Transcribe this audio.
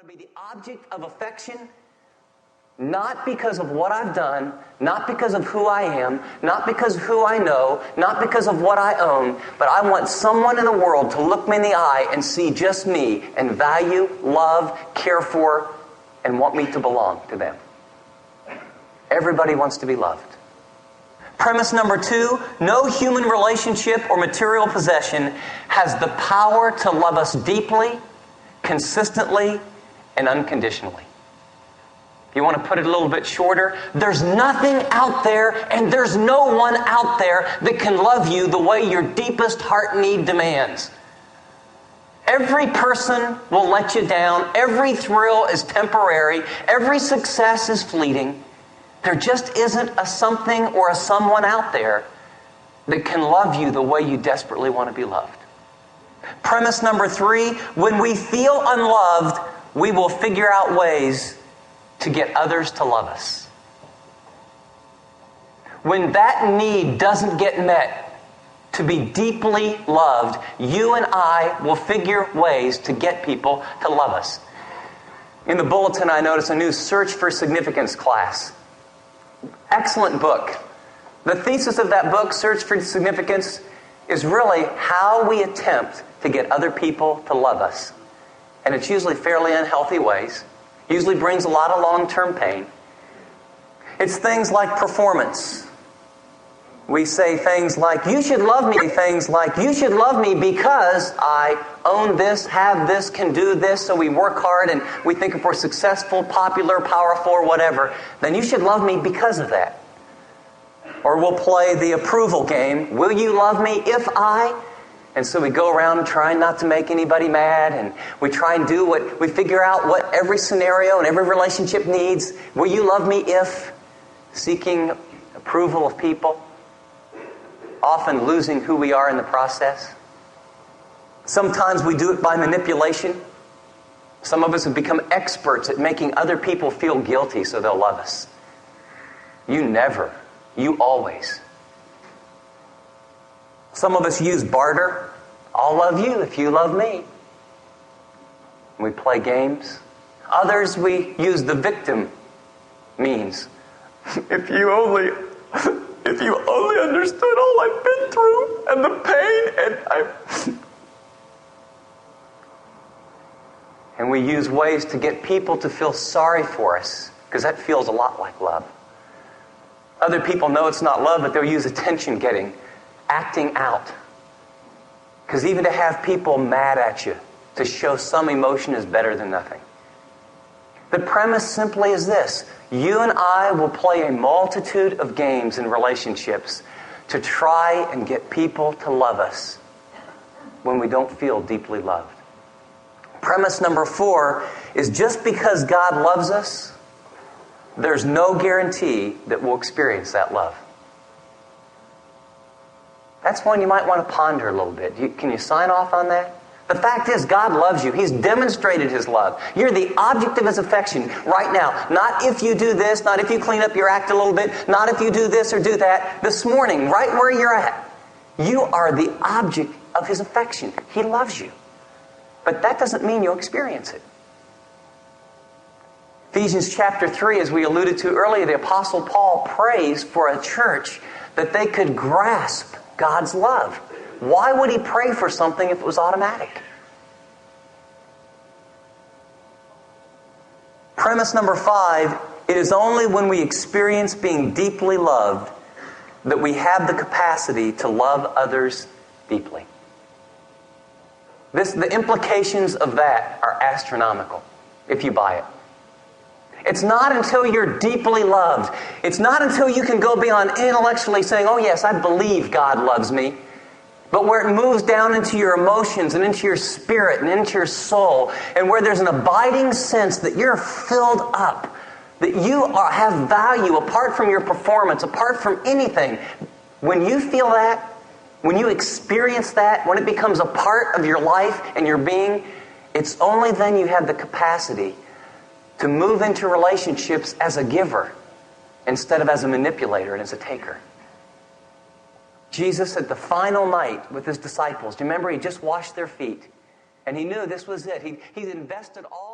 be the object of affection, not because of what I've done, not because of who I am, not because of who I know, not because of what I own, but I want someone in the world to look me in the eye and see just me and value, love, care for, and want me to belong to them. Everybody wants to be loved. Premise number 2, no human relationship or material possession has the power to love us deeply, consistently, and unconditionally. If you want to put it a little bit shorter, there's nothing out there and there's no one out there that can love you the way your deepest heart need demands. Every person will let you down. Every thrill is temporary. Every success is fleeting. There just isn't a something or a someone out there that can love you the way you desperately want to be loved. Premise number 3, when we feel unloved, we will figure out ways to get others to love us. When that need doesn't get met to be deeply loved, you and I will figure ways to get people to love us. In the bulletin, I noticed a new Search for Significance class. Excellent book. The thesis of that book, Search for Significance, is really how we attempt to get other people to love us. And it's usually fairly unhealthy ways. Usually brings a lot of long-term pain. It's things like performance. We say things like, you should love me. Things like, you should love me because I own this, have this, can do this. So we work hard and we think if we're successful, popular, powerful, or whatever, then you should love me because of that. Or we'll play the approval game. Will you love me if I? And so we go around trying not to make anybody mad, and we try and do what we figure out what every scenario and every relationship needs. Will you love me if? Seeking approval of people, often losing who we are in the process. Sometimes we do it by manipulation. Some of us have become experts at making other people feel guilty so they'll love us. You never. You always. Some of us use barter. I'll love you if you love me. We play games. Others, we use the victim means. If you only understood all I've been through and the pain and we use ways to get people to feel sorry for us because that feels a lot like love. Other people know it's not love, but they'll use attention getting, acting out. Because even to have people mad at you, to show some emotion is better than nothing. The premise simply is this. You and I will play a multitude of games in relationships to try and get people to love us when we don't feel deeply loved. Premise number 4 is just because God loves us, there's no guarantee that we'll experience that love. That's one you might want to ponder a little bit. Can you sign off on that? The fact is, God loves you. He's demonstrated His love. You're the object of His affection right now. Not if you do this, not if you clean up your act a little bit, not if you do this or do that. This morning, right where you're at, you are the object of His affection. He loves you. But that doesn't mean you'll experience it. Ephesians chapter 3, as we alluded to earlier, the Apostle Paul prays for a church that they could grasp God's love. Why would he pray for something if it was automatic? Premise number 5, it is only when we experience being deeply loved that we have the capacity to love others deeply. The implications of that are astronomical, if you buy it. It's not until you're deeply loved. It's not until you can go beyond intellectually saying, oh yes, I believe God loves me. But where it moves down into your emotions and into your spirit and into your soul, and where there's an abiding sense that you're filled up, that you have value apart from your performance, apart from anything. When you feel that, when you experience that, when it becomes a part of your life and your being, it's only then you have the capacity to move into relationships as a giver instead of as a manipulator and as a taker. Jesus at the final night with His disciples, do you remember He just washed their feet? And He knew this was it. He'd invested all